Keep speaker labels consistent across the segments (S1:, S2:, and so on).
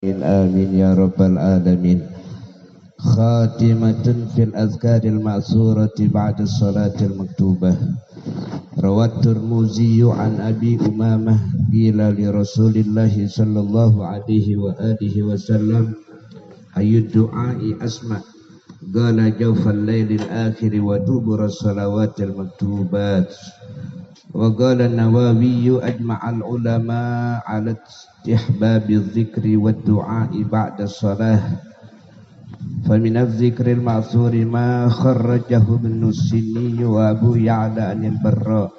S1: آمين يا رب العالمين. خاتمة في الأذكار المأثورة بعد الصلاة المكتوبة. روى الترمذي عن أبي أمامة قيل لرسول الله صلى الله عليه وآله وسلم أي الدعاء أسمع قال جوف الليل الآخر ودبر الصلوات المكتوبات. وقال النووي أجمع العلماء على استحباب الذكر والدعاء بعد الصلاة. فمن الذكر المأثور ما خرجه ابن السني وأبو يعلى عن البراء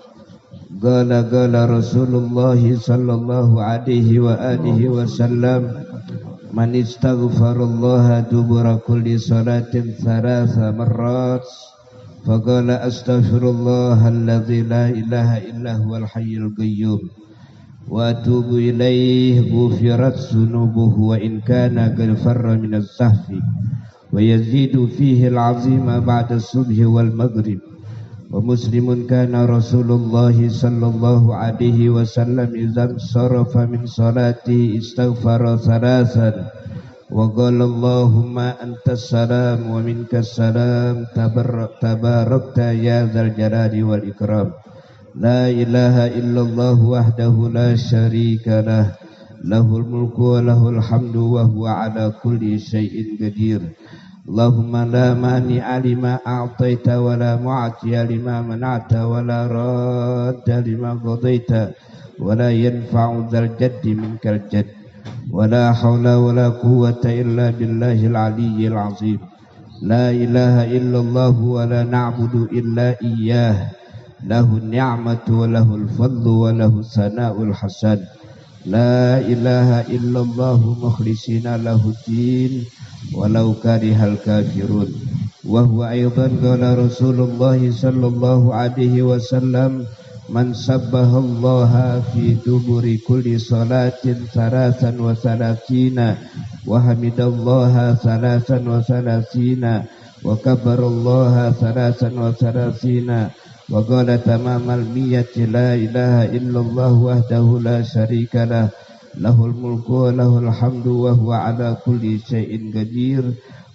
S1: قال رسول الله صلى الله عليه وآله وسلم من استغفر الله دبر كل صلاة 3 مرات فقال أستغفر الله الذي لا إله إلا هو الحي القيوم وأتوب إليه غفرت ذنوبه وإن كان قد فر من الزحف ويزيد فيه العظيم بعد الصبح والمغرب. ومسلم كان رسول الله صلى الله عليه وسلم إذا انصرف من صلاته استغفر 3 وقال اللهم أنت السلام ومنك السلام تباركت يا ذا الجلال والإكرام لا إله إلا الله وحده لا شريك له له الملك وله الحمد وهو على كل شيء قدير. اللهم لا مانع لما أعطيت ولا معطي لما منعت ولا راد لما قضيت ولا ينفع ذا الجد منك الجد ولا حول ولا قوة إلا بالله العلي العظيم. لا إله إلا الله ولا نعبد إلا إياه له النعمة وله الفضل وله الثناء الحسن. لا إله إلا الله مخلصين له الدين ولو كره الكافرون. وهو أيضا قال رسول الله صلى الله عليه وسلم من سبح الله في دبر كل صلاة 33 وحمد الله 33 وكبر الله 33 وقال تمام 100 لا إله إلا الله وحده لا شريك له له الملك وله الحمد وهو على كل شيء قدير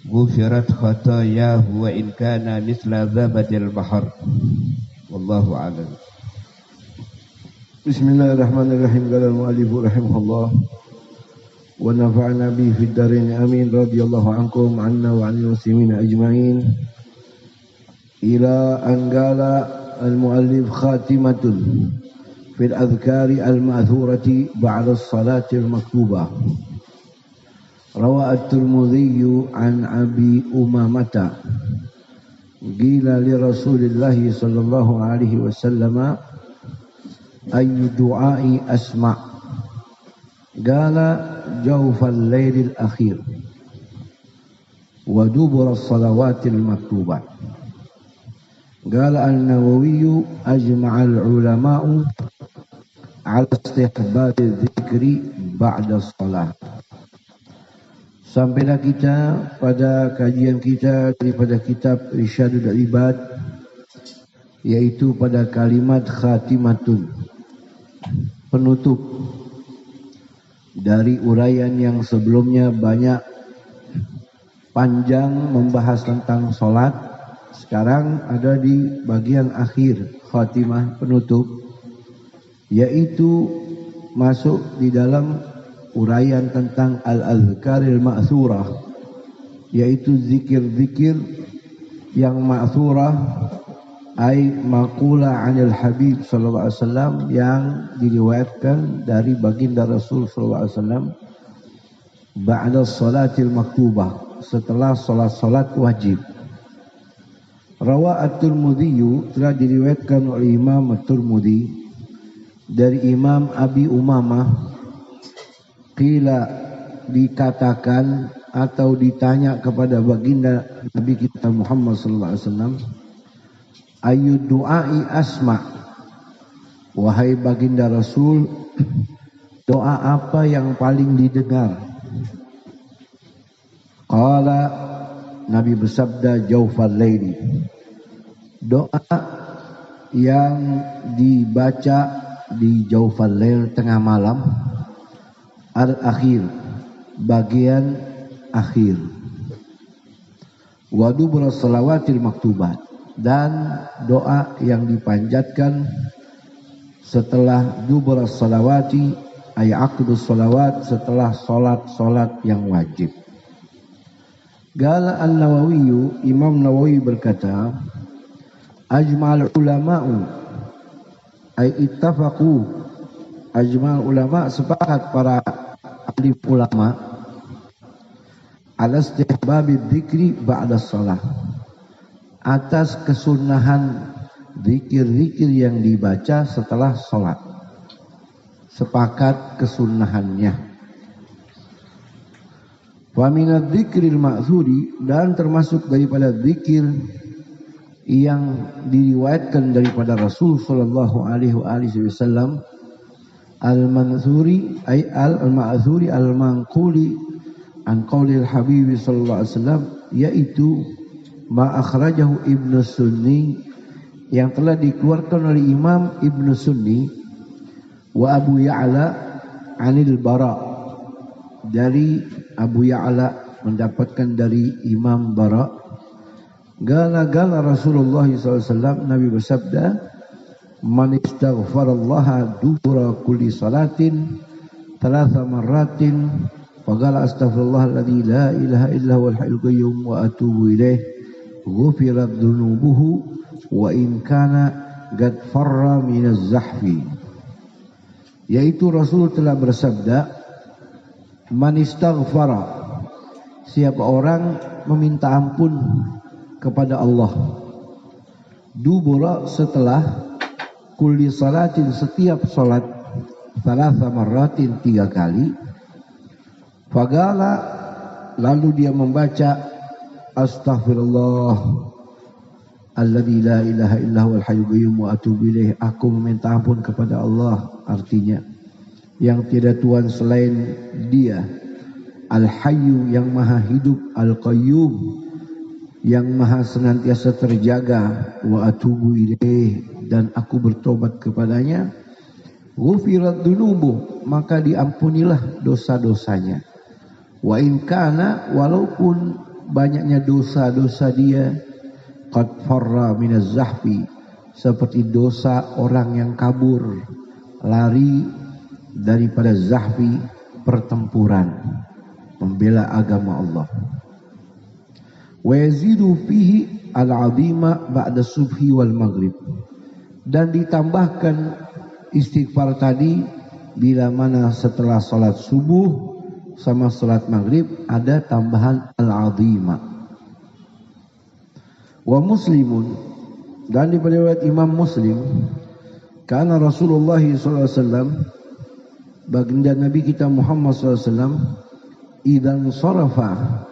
S1: غفرت خطاياه وإن كان مثل زبد البحر. والله أعلم.
S2: Bismillahirrahmanirrahim. Qala al-mu'allif rahimahullah wa nafa'na bihi fid darin amin radhiyallahu ankum anna wa 'anil muslimin ajma'in. Ila an qala al-mu'allif khatimatun fil adhkari al-ma'thurati ba'da as-salati al-maktubah. Rawa at-Tirmidzi an Abi Umamah qila li Rasulillah sallallahu alaihi wasallam أي دعاء أسمع قال جوف الليل الأخير ودبر الصلوات المكتوبة. قال النووي أجمع العلماء على استحباب الذكر بعد الصلاة. Sampailah kita pada kajian kita daripada kitab Irsyadul Ibad, yaitu pada kalimat khatimatun, penutup dari uraian yang sebelumnya banyak panjang membahas tentang solat. Sekarang ada di bagian akhir khatimah, penutup, yaitu masuk di dalam uraian tentang al-azkaril ma'thurah, yaitu zikir-zikir yang ma'thurah, ai maqula 'anil Habib sallallahu alaihi wasallam, yang diriwayatkan dari baginda Rasul sallallahu alaihi wasallam ba'da shalatil maktubah, setelah salat wajib. Rawa at-Tirmidzi, telah diriwayatkan oleh Imam at-Tirmidzi dari Imam Abi Umamah, qila, dikatakan atau ditanya kepada baginda Nabi kita Muhammad sallallahu alaihi wasallam, ayu du'ai asma', wahai baginda Rasul, doa apa yang paling didengar? Qala, Nabi bersabda, jawfal laili, doa yang dibaca di jawfal lail, tengah malam, al-akhir, bagian akhir. Wa dubur salawatil maktubat, dan doa yang dipanjatkan setelah dubur salawati ay aqdus salawat, setelah salat yang wajib. Qala An-Nawawi, Imam Nawawi berkata, ajma'al ulama'u ay ittafaqu, ajma'al ulama, sepakat para ahli ulama, ala istihbabi dzikri ba'da shalah, atas kesunahan zikir-zikir yang dibaca setelah salat. Sepakat kesunahannya. Wa minadz dzikril ma'thuri, dan termasuk daripada zikir yang diriwayatkan daripada Rasul sallallahu alaihi wasallam, al-manthuri ay al-ma'thuri al-manquli an qaulil Habib sallallahu alaihi wasallam, yaitu ma akhrajahu Ibnu Sunni, yang telah dikeluarkan oleh Imam Ibnu Sunni, wa Abu Ya'la anil Bara, dari Abu Ya'la mendapatkan dari Imam Bara. Gala Rasulullah SAW, Nabi bersabda, man istaghfarallaha dubura kulli salatin 3 marratin faqala astaghfirullah alladzi la ilaha illa huwal hayyul qayyum wa atubu ilaih ghufirat dhunubuhu wa in kana qad farra minaz zahfi. Yaitu Rasul telah bersabda, man istaghfara, siapa orang meminta ampun kepada Allah, dubura, setelah kulli salatin, setiap salat, 3 marratin, 3 kali, fagala, lalu dia membaca astaghfirullah alladzi la ilaha illa huwal hayyul qayyum wa atubu ilaih, aku meminta ampun kepada Allah, artinya yang tiada Tuhan selain Dia, Al-Hayyu, yang maha hidup, Al-Qayyum, yang maha senantiasa terjaga, wa atubu ilaih, dan aku bertobat kepadanya, ghufirat dunubuh, maka diampunilah dosa-dosanya, wa in kana, walaupun banyaknya dosa-dosa dia, qad farra minaz zahfi, seperti dosa orang yang kabur, lari daripada zahfi, pertempuran membela agama Allah. Wa yazidu fihi al-azima ba'da subhi wal maghrib, dan ditambahkan istighfar tadi bila mana setelah salat subuh sama salat maghrib ada tambahan al-azima. Wa Muslimun, dan di riwayat Imam Muslim, karena Rasulullah SAW, baginda Nabi kita Muhammad SAW, idan sarafa,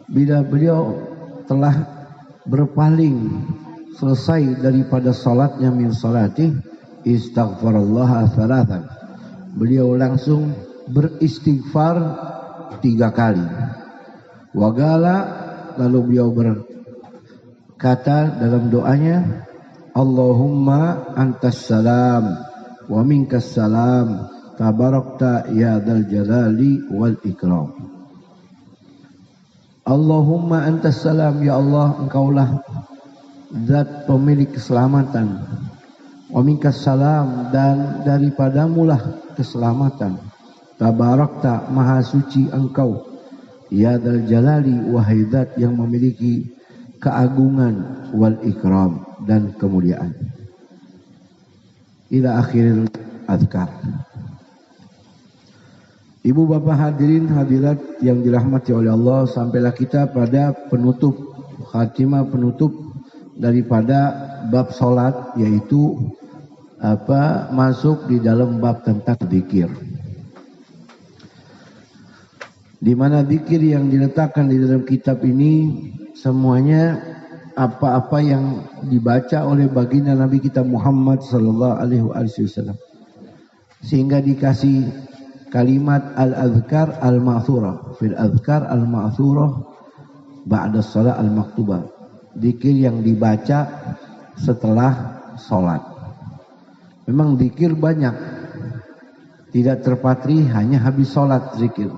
S2: bila beliau telah berpaling, selesai daripada salatnya, min salatih, istaghfarallah thalathan, beliau langsung beristighfar 3 kali. Wagala, lalu beliau berkata dalam doanya, Allahumma antas salam wa minkas salam tabarakta ya dzal jalali wal ikram. Allahumma antas salam, ya Allah, engkaulah zat pemilik keselamatan, wa minkas salam, dan daripadamulah keselamatan, tabarakta, maha suci engkau, ya dzal jalali, wahai zat yang memiliki keagungan, wal ikram, dan kemuliaan. Ila akhiril azkar. Ibu bapak hadirin hadirat yang dirahmati oleh Allah, sampailah kita pada penutup, khatimah penutup daripada bab salat, yaitu masuk di dalam bab tentang zikir, di mana zikir yang diletakkan di dalam kitab ini semuanya apa-apa yang dibaca oleh baginda Nabi kita Muhammad sallallahu alaihi wasallam, sehingga dikasih kalimat al-azkar al-ma'thurah, fil azkar al-ma'thurah ba'da salat al-maktubah, zikir yang dibaca setelah salat. Memang zikir banyak, tidak terpatri hanya habis salat zikir.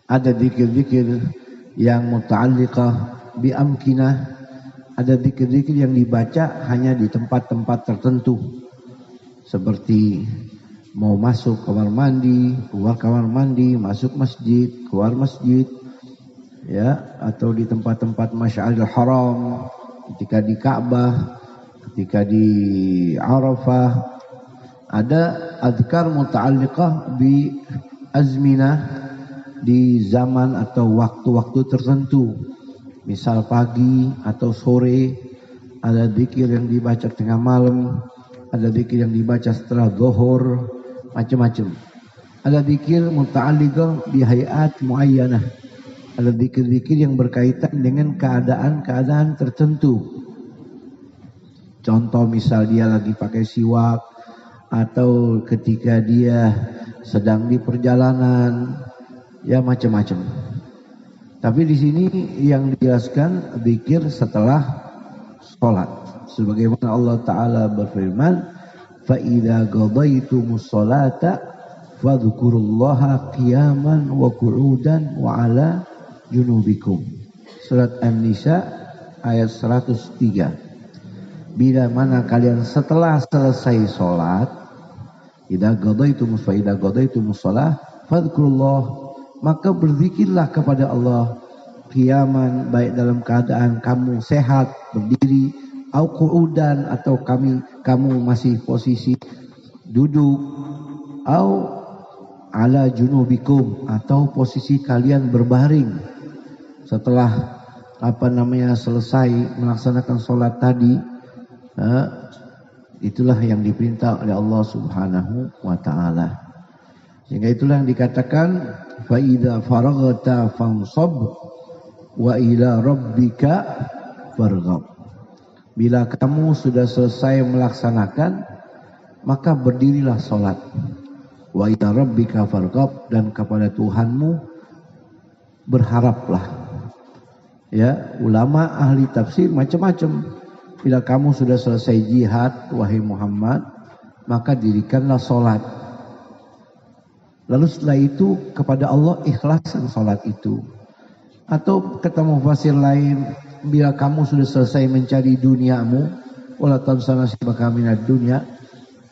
S2: Ada zikir-zikir yang muta'alliqah bi amkinah, ada zikir-zikir yang dibaca hanya di tempat-tempat tertentu, seperti mau masuk kamar mandi, keluar kamar mandi, masuk masjid, keluar masjid, ya, atau di tempat-tempat Masy'aril Haram, ketika di Ka'bah, ketika di Arafah. Ada azkar muta'alliqah bi azminah, di zaman atau waktu-waktu tertentu. Misal pagi atau sore, ada zikir yang dibaca tengah malam, ada zikir yang dibaca setelah zuhur, macam-macam. Ada zikir muta'alliqah bi hayat muayyanah. Ada zikir-zikir yang berkaitan dengan keadaan-keadaan tertentu. Contoh misal dia lagi pakai siwak, atau ketika dia sedang di perjalanan, ya macam-macam. Tapi di sini yang dijelaskan zikir setelah sholat, sebagaimana Allah Ta'ala berfirman, فَإِذَا قَضَيْتُمُ الصَّلَاةَ فَاذْكُرُوا اللَّهَ قِيَامًا وَقُعُودًا وَعَلَى جُنُوبِكُمْ. Surat An-Nisa ayat 103. Bila mana kalian setelah selesai sholat, idza qadaytumus shalah fadhkurullah, maka berzikirlah kepada Allah qiyaman, baik dalam keadaan kamu sehat berdiri, au qu'udan, atau kamu masih posisi duduk, au ala junubikum, atau posisi kalian berbaring setelah selesai melaksanakan sholat tadi. Itulah yang diperintah oleh Allah Subhanahu wa ta'ala. Sehingga itulah yang dikatakan fa idza faraghta fansab wa ila rabbika farghab. Bila kamu sudah selesai melaksanakan, maka berdirilah salat. Wa ila rabbika farghab, dan kepada Tuhanmu berharaplah. Ya, ulama ahli tafsir macam-macam. Bila kamu sudah selesai jihad, wahai Muhammad, maka dirikanlah solat. Lalu setelah itu kepada Allah ikhlasan solat itu. Atau kata mufasir lain, bila kamu sudah selesai mencari duniamu, wala tansa nasibaka minad dunya,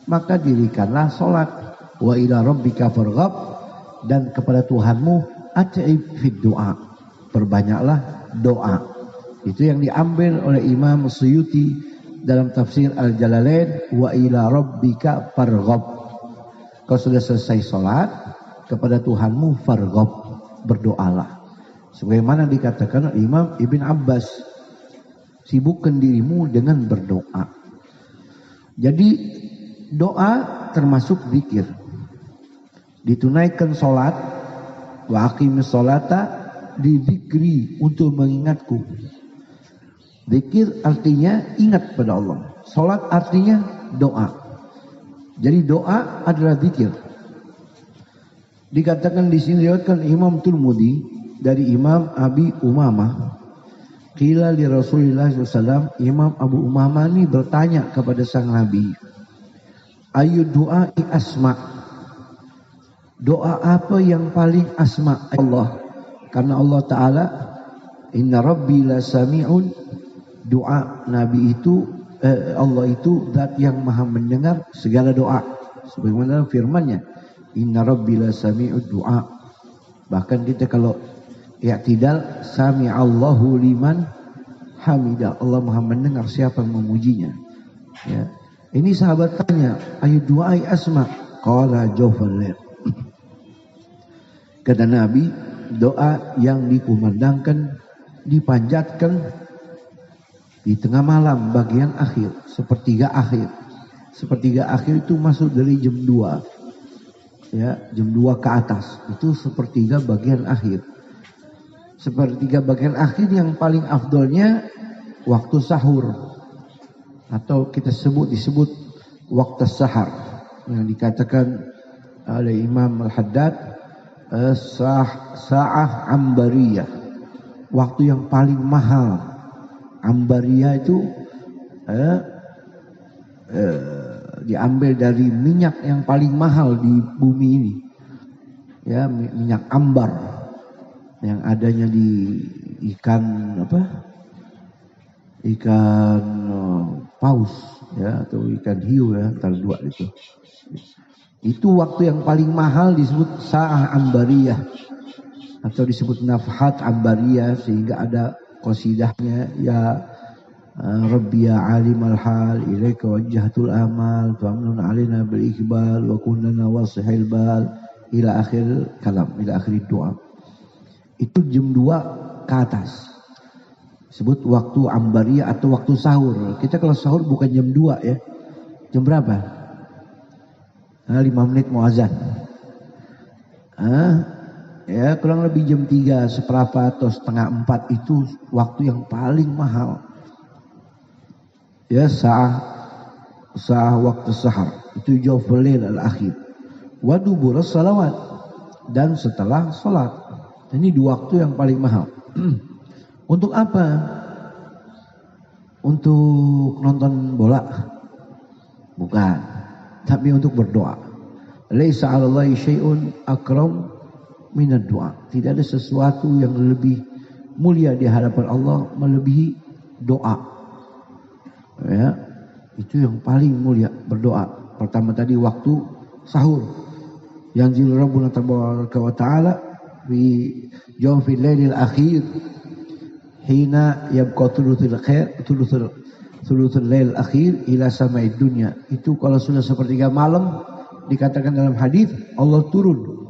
S2: maka dirikanlah solat. Wa ila rabbika farghab, dan kepada Tuhanmu at'ib fid du'a, perbanyaklah doa. Itu yang diambil oleh Imam Suyuti dalam tafsir Al-Jalalain, wa ila rabbika farghab. Kau sudah selesai sholat, kepada Tuhanmu farghab, berdoalah. Sebagaimana dikatakan oleh Imam Ibn Abbas, sibukkan dirimu dengan berdoa. Jadi doa termasuk zikir. Ditunaikan sholat, wa aqimis sholata, dizikri, untuk mengingatku. Zikir artinya ingat pada Allah. Salat artinya doa. Jadi doa adalah zikir. Dikatakan di sini diriwayatkan Imam Tirmidzi dari Imam Abi Umamah. Qila li Rasulillah SAW, Imam Abu Umamah ini bertanya kepada sang Nabi, ayu du'ai asma, doa apa yang paling asma Allah? Karena Allah Ta'ala, inna rabbi la sami'un, doa Nabi itu, Allah itu zat yang maha mendengar segala doa. Sebagaimana firman-Nya, inna rabbi la sami'ud du'a. Bahkan kita kalau i'tidal, sami'allahu liman hamidah, Allah maha mendengar siapa yang memujinya. Ya. Ini sahabat tanya, ayu du'ai asma? Qala jawfal lail. Kata Nabi, doa yang dikumandangkan, dipanjatkan di tengah malam, bagian akhir, sepertiga akhir. Sepertiga akhir itu masuk dari jam 2. Ya, jam 2 ke atas. Itu sepertiga bagian akhir. Sepertiga bagian akhir yang paling afdolnya waktu sahur. Atau kita disebut waktu sahar. Yang dikatakan oleh Imam Al-Haddad, sa'ah ambariyah. Waktu yang paling mahal. Ambaria itu diambil dari minyak yang paling mahal di bumi ini, ya, minyak ambar. yang adanya di ikan paus ya, atau ikan hiu ya, antara dua itu. Itu waktu yang paling mahal disebut sa'ah ambariyah atau disebut nafhat ambariyah, sehingga ada qasidahnya ya Rabbi ya alimal hal ilaika wajjahatul amal famnun alaina bil iqbal wa kunna wasihil bal ila akhir kalam, ila akhir doa. Itu jam 2 ke atas. Sebut waktu ambariyah atau waktu sahur. Kita kalau sahur bukan jam 2 ya. Jam berapa? 5 menit mau azan. Ya kurang lebih jam 3, seperempat atau setengah 4 itu waktu yang paling mahal. Ya sa'ah waktu sahar. Itu jawful lail al-akhir. Wa duburus salawat, dan setelah salat. Ini 2 waktu yang paling mahal. Untuk apa? Untuk nonton bola? Bukan. Tapi untuk berdoa. Laisa 'alallahi syai'un akram minad doa. Tidak ada sesuatu yang lebih mulia di hadapan Allah melebihi doa. Ya, itu yang paling mulia, berdoa. Pertama tadi waktu sahur. Yanzilu Rabbuna tabaraka wa ta'ala fi jawfil lailil akhir hina yabqa thuluthul lail akhir ila sama'id dunya. Itu kalau sudah sepertiga malam, dikatakan dalam hadis Allah turun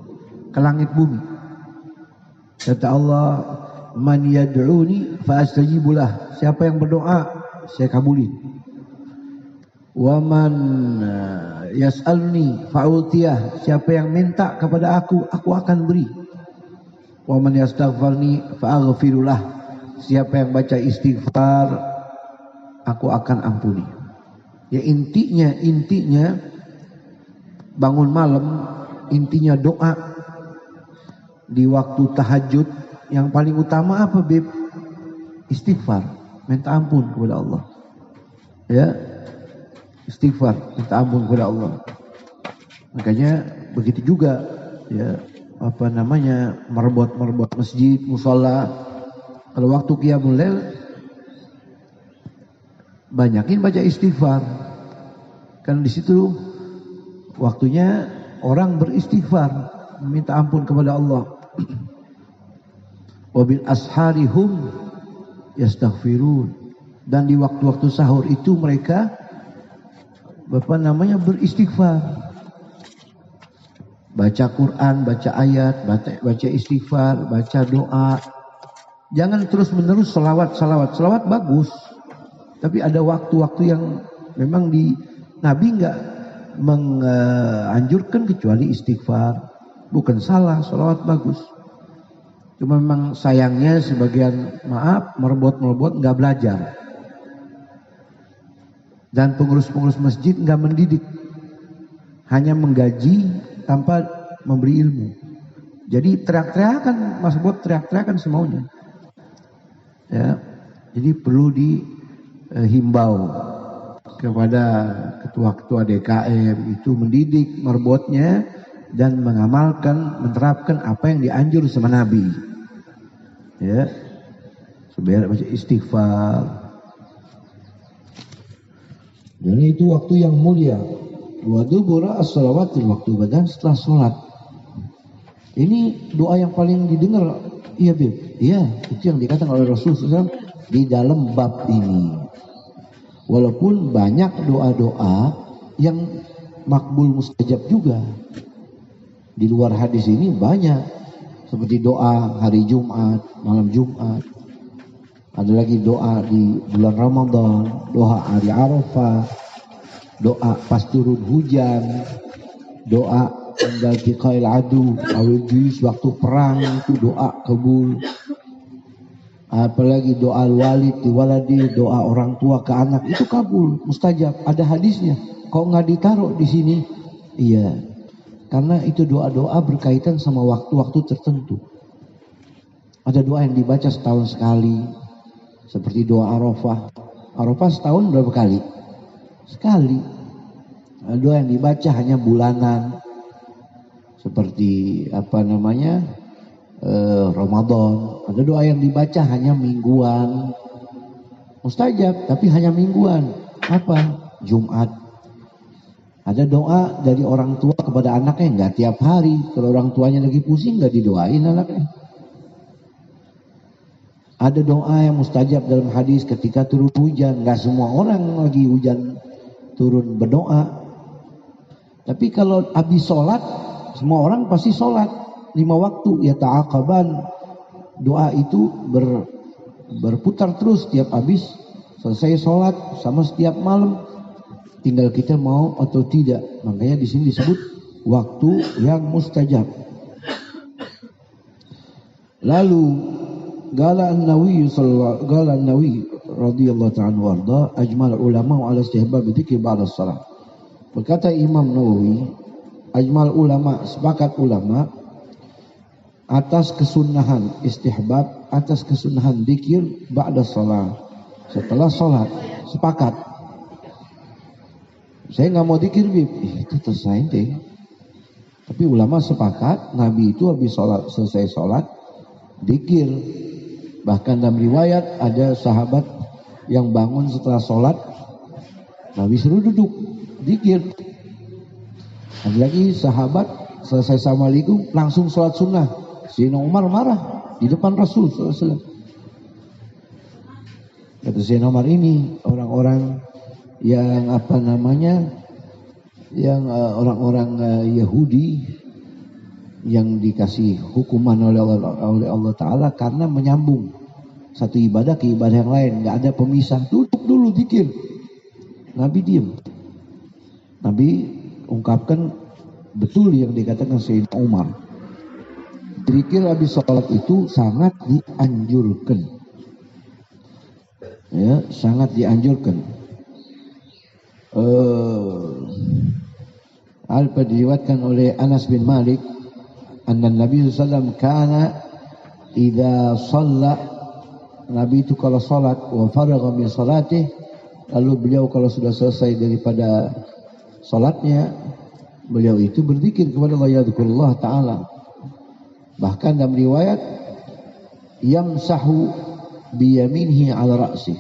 S2: ke langit bumi. Kata Allah, man yad'uni fa astajibulah. Siapa yang berdoa, saya kabulin. Wa man yas'alni fa'utiyah. Siapa yang minta kepada aku akan beri. Wa man yastaghfirni fa'aghfirullah. Siapa yang baca istighfar, aku akan ampuni. Ya intinya bangun malam, intinya doa. Di waktu tahajud yang paling utama apa, Beb? Istighfar, minta ampun kepada Allah. Ya, istighfar, minta ampun kepada Allah. Makanya begitu juga ya, merebot masjid, musola. Kalau waktu qiyamul lail banyakin baca istighfar. Kan di situ waktunya orang beristighfar, meminta ampun kepada Allah. Wabil asharihum yastaghfirun. Dan di waktu-waktu sahur itu mereka beristighfar. Baca Quran, baca ayat, baca istighfar, baca doa. Jangan terus-menerus selawat bagus. Tapi ada waktu-waktu yang memang Nabi enggak menganjurkan kecuali istighfar. Bukan salah, selawat bagus. Cuma memang sayangnya sebagian merebot enggak belajar. Dan pengurus-pengurus masjid enggak mendidik. Hanya menggaji tanpa memberi ilmu. Jadi teriak-teriakan, Mas Bot teriak-teriakan semaunya. Ya, jadi perlu dihimbau kepada ketua-ketua DKM itu mendidik merbotnya dan menerapkan apa yang dianjur sama Nabi. Ya, sebenarnya baca istighfar. Jadi itu waktu yang mulia. Wa dubura as-salawatil maktubah, setelah sholat. Ini doa yang paling didengar. Iya, Bib. Iya, itu yang dikatakan oleh Rasulullah SAW di dalam bab ini. Walaupun banyak doa-doa yang makbul mustajab juga. Di luar hadis ini banyak. Seperti doa hari Jumat, malam Jumat. Ada lagi doa di bulan Ramadan, doa hari Arafah, doa pas turun hujan, doa tanggal tiqail adu, awal juz waktu perang itu doa kabul. Apalagi doa walid di waladi, doa orang tua ke anak itu kabul, mustajab. Ada hadisnya. Kok nggak ditaruh di sini? Iya, karena itu doa-doa berkaitan sama waktu-waktu tertentu. Ada doa yang dibaca setahun sekali, seperti doa Arafah. Arafah setahun berapa kali? Sekali. Ada doa yang dibaca hanya bulanan, seperti bulan Ramadan. Ada doa yang dibaca hanya mingguan. Mustajab, tapi hanya mingguan. Apa? Jumat. Ada doa dari orang tua kepada anaknya enggak tiap hari. Kalau orang tuanya lagi pusing enggak didoain anaknya. Ada doa yang mustajab dalam hadis ketika turun hujan. Enggak semua orang lagi hujan turun berdoa. Tapi kalau habis sholat, semua orang pasti sholat 5 waktu. Ya ta'aqaban. Doa itu berputar terus tiap habis selesai sholat sama setiap malam. Tinggal kita mau atau tidak. Makanya di sini disebut waktu yang mustajab. Lalu qala an-Nawawi radhiyallahu ta'ala warda ajmal ulama ala istihbab dzikir ba'da shalah. Berkata Imam Nawawi, ajmal ulama, sepakat ulama atas kesunahan istihbab, atas kesunahan dzikir ba'da shalah, setelah salat. Sepakat. Saya nggak mau dzikir, Bib. Itu terserah ente. Tapi ulama sepakat, Nabi itu habis sholat, selesai sholat, dzikir. Bahkan dalam riwayat ada sahabat yang bangun setelah sholat, Nabi suruh duduk, dzikir. Ada lagi sahabat selesai assalamualaikum langsung sholat sunnah. Sayyidina Umar marah di depan Rasul SAW. Kata Sayyidina Umar, ini orang-orang yang yang orang-orang Yahudi yang dikasih hukuman oleh Allah Ta'ala karena menyambung satu ibadah ke ibadah yang lain, nggak ada pemisah. Duduk dulu dzikir. Nabi diam. Nabi ungkapkan betul yang dikatakan Sayyidina Umar. Dzikir habis sholat itu sangat dianjurkan. Ya, sangat dianjurkan. Diriwayatkan oleh Anas bin Malik, anna Nabi sallallahu kana idza shalla, Nabi itu kalau salat wa faragha min salatih, lalu beliau kalau sudah selesai daripada salatnya, beliau itu berzikir kepada Allah, yadhkurullah taala. Bahkan dalam riwayat yamsahu biyaminihi ala ra'sih.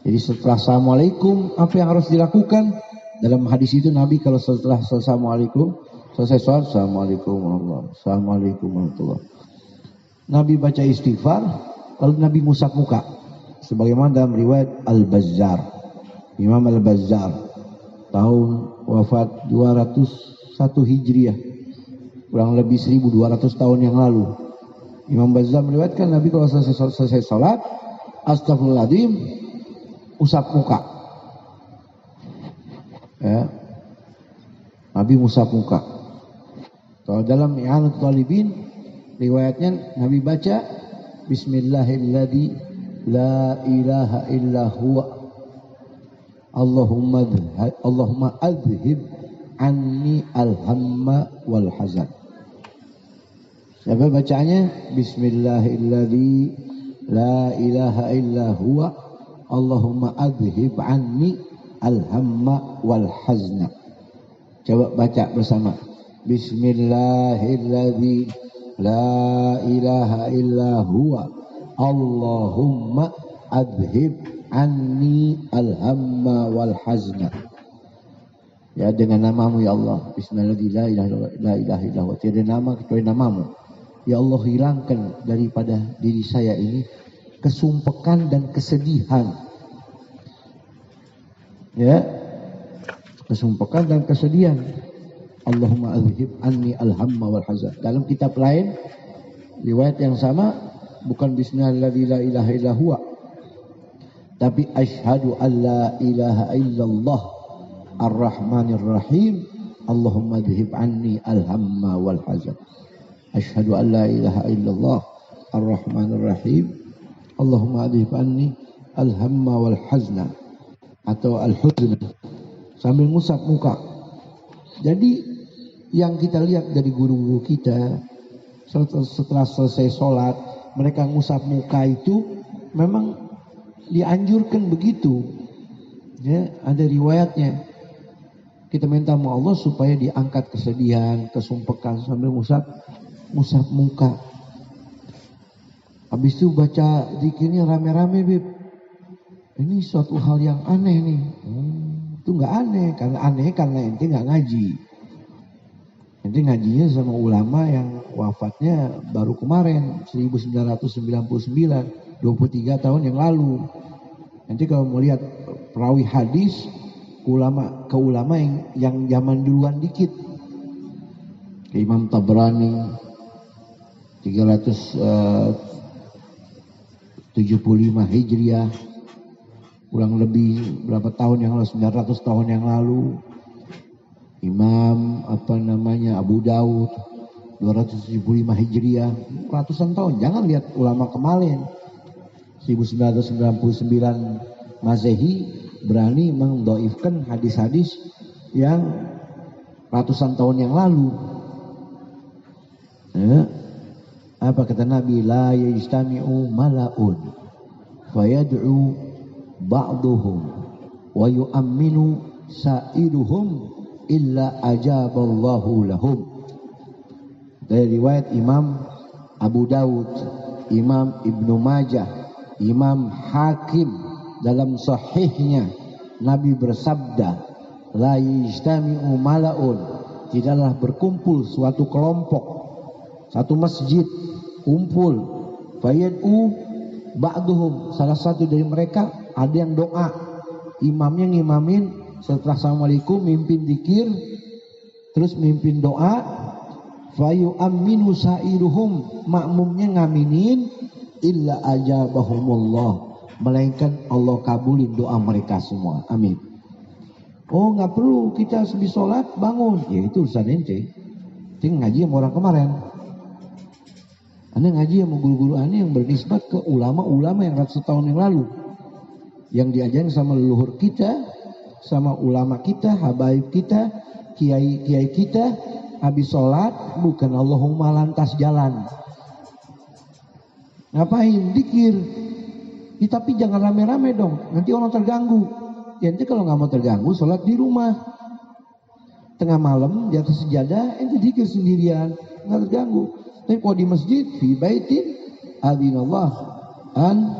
S2: Jadi setelah assalamualaikum, apa yang harus dilakukan? Dalam hadis itu Nabi kalau setelah assalamualaikum, selesai sholat, assalamualaikum warahmatullahi wabarakatuh, assalamualaikum warahmatullahi wabarakatuh. Nabi baca istighfar, lalu Nabi musab muka. Sebagaimana dalam riwayat Al-Bazzar, Imam Al-Bazzar, tahun wafat 201 Hijriah, kurang lebih 1200 tahun yang lalu. Imam Bazzar meriwayatkan Nabi kalau selesai sholat, astagfirullahaladzim, usap muka. Ya. Nabi musab muka. Kalau dalam I'anatul Talibin riwayatnya Nabi baca Bismillahilladzi la ilaha illa huwa Allahumma adhib anni alhamma wal hazan. Siapa bacanya? Bismillahilladzi la ilaha illa huwa Allahumma adhib anni alhamma wal hazna. Coba baca bersama. Bismillahilladzi la ilaha illa huwa Allahumma adhib anni alhamma wal hazna. Ya, dengan namamu ya Allah. Bismillahilladzi la ilaha illa huwa. Tiada nama kecuali namamu. Ya Allah, hilangkan daripada diri saya ini kesumpekan dan kesedihan. Ya, kesumpekan dan kesedihan. Allahumma adhib anni alhamma wal hazan. Dalam kitab lain riwayat yang sama, bukan bismillahilladzi la ilaha illa huwa, tapi asyhadu an la ilaha illallah ar-rahmanir rahim Allahumma adhib anni alhamma wal hazan. Asyhadu an la ilaha illallah ar-rahmanir rahim Allahumma adhib anni alhamma wal hazna, atau al-huzn, sambil ngusap muka. Jadi yang kita lihat dari guru-guru kita setelah selesai sholat, mereka ngusap muka itu memang dianjurkan begitu. Ya, ada riwayatnya. Kita minta sama Allah supaya diangkat kesedihan, kesumpekan sambil ngusap muka. Habis itu baca zikirnya rame-rame, Bib. Ini suatu hal yang aneh nih. Itu nggak aneh, karena ente nggak ngaji. Ente ngajinya sama ulama yang wafatnya baru kemarin 1999, 23 tahun yang lalu. Nanti kalau melihat perawi hadis ke ulama yang zaman duluan dikit, ke Imam Tabrani 375 Hijriah, kurang lebih berapa tahun yang lalu, 900 tahun yang lalu. Imam Abu Daud 275 Hijriah, ratusan tahun. Jangan lihat ulama kemarin 1999 Masehi berani mendhaifkan hadis-hadis yang ratusan tahun yang lalu. Apa kata Nabi? La yajtami'u mala'un fayad'u ba'duhum wa yu'amminu sa'iduhum illa ajaballahu lahum. Dari riwayat Imam Abu Daud, Imam Ibnu Majah, Imam Hakim dalam sahihnya, Nabi bersabda, la yajtami'u mala'un, tidaklah berkumpul suatu kelompok, satu masjid kumpul, fayad'u ba'duhum, salah satu dari mereka ada yang doa, imamnya ngimamin, setelah assalamualaikum mimpin zikir, terus mimpin doa, fayu aminu sa'iruhum, makmumnya ngaminin, illa ajabahumullah, melainkan Allah kabulin doa mereka semua, amin. Oh nggak perlu kita habis sholat bangun, ya itu urusan ente. Ngaji sama orang kemarin. Anda ngaji sama guru-guru Anda yang bernisbat ke ulama-ulama yang ratusan tahun yang lalu, yang diajarin sama leluhur kita, sama ulama kita, habaib kita, kiai-kiai kita. Habis sholat bukan Allahumma lantas jalan. Ngapain? Dikir. Ya, tapi jangan rame-rame dong, nanti orang terganggu. Ya nanti kalau nggak mau terganggu, sholat di rumah. Tengah malam di atas sejadah, ente dikir sendirian, nggak terganggu. Tapi kalau di masjid, fi baitin adinallah an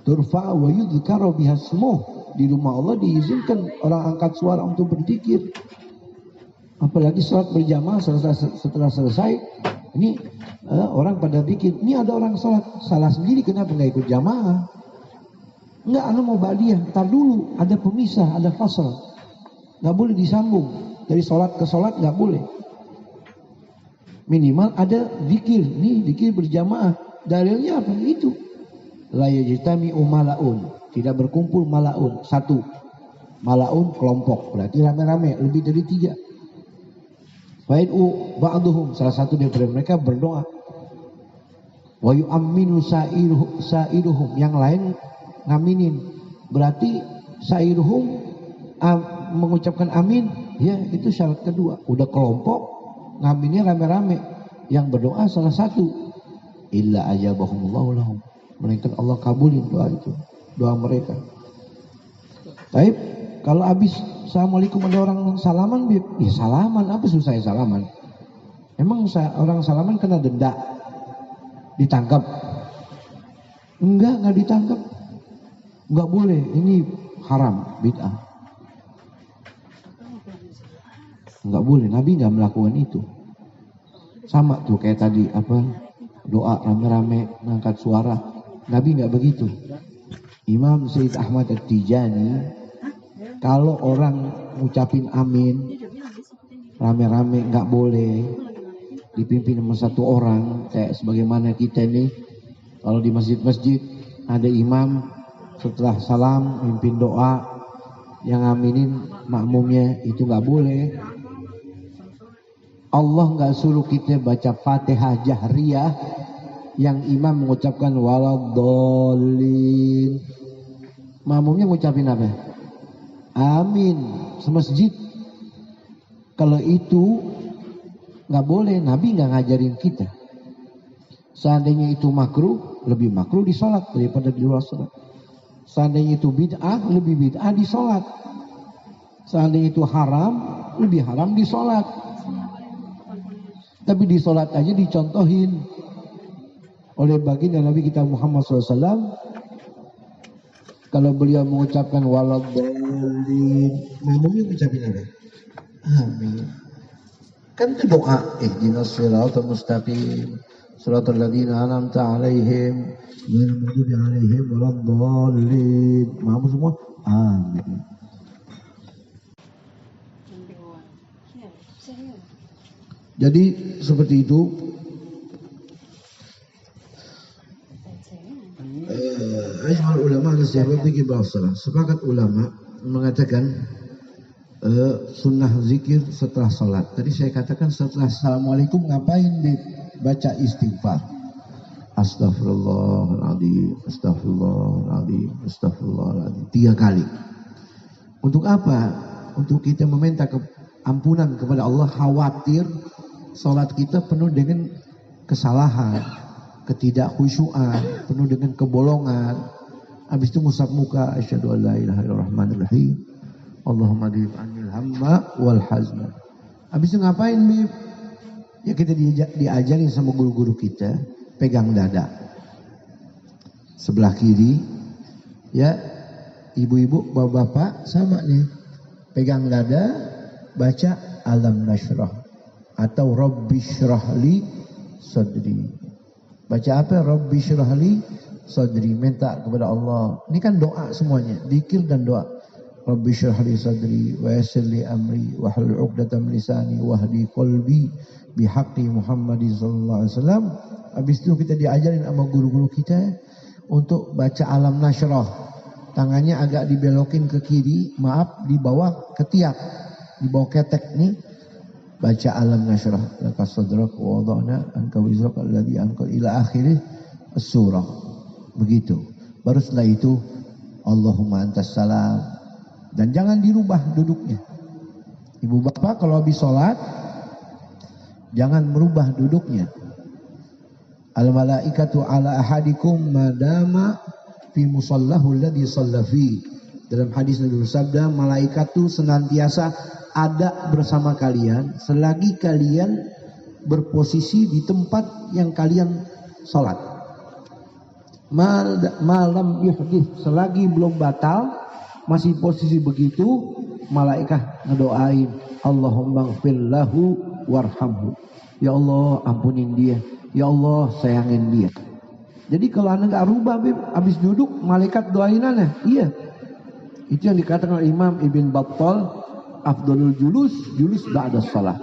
S2: turfa wa yudhkara bihasmuh, di rumah Allah diizinkan orang angkat suara untuk berzikir. Apalagi sholat berjamaah setelah selesai, ini orang pada zikir. Ini ada orang sholat salah sendiri, kenapa nggak ikut jamaah? Enggak, anu mau ba'diyah, ntar dulu, ada pemisah, ada fasal, nggak boleh disambung dari sholat ke sholat, nggak boleh. Minimal ada zikir, nih zikir berjamaah. Dalilnya apa? Itu la yajtami'u mala'un, tidak berkumpul mala'un, satu. Mala'un kelompok, berarti rame-rame, lebih dari 3. Fa'id'u ba'duhum, salah satu dari mereka berdoa. Wa yu'amminu sa'iruhum, yang lain ngaminin. Berarti sa'iruhum mengucapkan amin, ya itu syarat kedua. Udah kelompok, ngaminnya rame-rame, yang berdoa salah satu, illa ajabahumullahu lahum, melainkan Allah kabulin doa itu, doa mereka. Baik, kalau habis assalamualaikum ada orang salaman, ya salaman, apa susah ya salaman? Emang orang salaman kena denda, ditangkap? Enggak ditangkap, enggak boleh, ini haram, bid'ah. Enggak boleh, Nabi enggak melakukan itu. Sama tuh kayak tadi doa rame-rame ngangkat suara, Nabi enggak begitu. Imam Syed Ahmad At-Tijani, kalau orang ngucapin amin rame-rame enggak boleh, dipimpin sama satu orang. Kayak sebagaimana kita nih, kalau di masjid-masjid ada imam, setelah salam mimpin doa, yang aminin makmumnya, itu enggak boleh. Allah nggak suruh kita baca Fatihah jahriyah yang imam mengucapkan waladhdallin, makmumnya ngucapin apa? Amin semasjid. Kalau itu nggak boleh, Nabi nggak ngajarin kita. Seandainya itu makruh, lebih makruh di sholat daripada di luar sholat. Seandainya itu bid'ah, lebih bid'ah di sholat. Seandainya itu haram, lebih haram di sholat. Tapi di sholat aja dicontohin. oleh baginda Nabi kita Muhammad SAW. Kalau beliau mengucapkan waladhdallin, makmumnya mengucapin apa? Amin. Kan itu doa, ihdinas siratal mustaqim, siratal ladzina an'amta 'alaihim, ghairil maghdubi 'alaihim waladdallin. Makmum semua amin. Jadi seperti itu. Ajmal ulama sepakat ulama mengatakan sunnah zikir setelah salat. Tadi saya katakan setelah assalamualaikum ngapain dibaca istighfar? Astaghfirullahaladzim, astaghfirullahaladzim, astaghfirullahaladzim 3 kali. Untuk apa? Untuk kita meminta ampunan kepada Allah, khawatir salat kita penuh dengan kesalahan, ketidakkhusyuan, penuh dengan kebolongan. Habis itu ngusap muka, asyhadu an la ilaha illallah rahmanir rahim, Allahumma adhib anil hamma wal hazna. Habis itu ngapain, Bib? Ya kita diajarin sama guru-guru kita, pegang dada. Sebelah kiri, ya ibu-ibu, bapak-bapak sama nih. Pegang dada, baca alam nashrah atau rabbi syrahli sadri. Baca apa? Rabbi syrahli sadri, minta kepada Allah. Ini kan doa semuanya, zikir dan doa. Rabbi syrahli sadri wa yassir li amri wa hlul 'uqdatam min lisani wahdi qalbi bihaqqi Muhammadin sallallahu alaihi wasallam. Habis itu kita diajarin sama guru-guru kita untuk baca alam nashrah. Tangannya agak dibelokin ke kiri, maaf, di bawah ketiak, di bawah ketek nih. Baca alam nashrah laka sadrak wa wada'na anka wizrak alladhi anka ila akhirih surah. Begitu. Baru setelah itu Allahumma antas salam. Dan jangan dirubah duduknya. Ibu bapak kalau habis sholat jangan merubah duduknya. Al malaikatu ala ahadikum madama fi musallahu alladhi shalla fi. Dalam hadis Nabi bersabda, malaikat itu senantiasa ada bersama kalian selagi kalian berposisi di tempat yang kalian sholat. Malam yuhdith, selagi belum batal, masih posisi begitu, malaikat ngedoain, Allahumma gfir lahu warhamhu. Ya Allah ampunin dia, ya Allah sayangin dia. Jadi kalau anda nggak rubah, Bib, habis duduk malaikat doain anda, iya. Itu yang dikatakan oleh Imam Ibn Battal, afdalul julus ba'da shalah.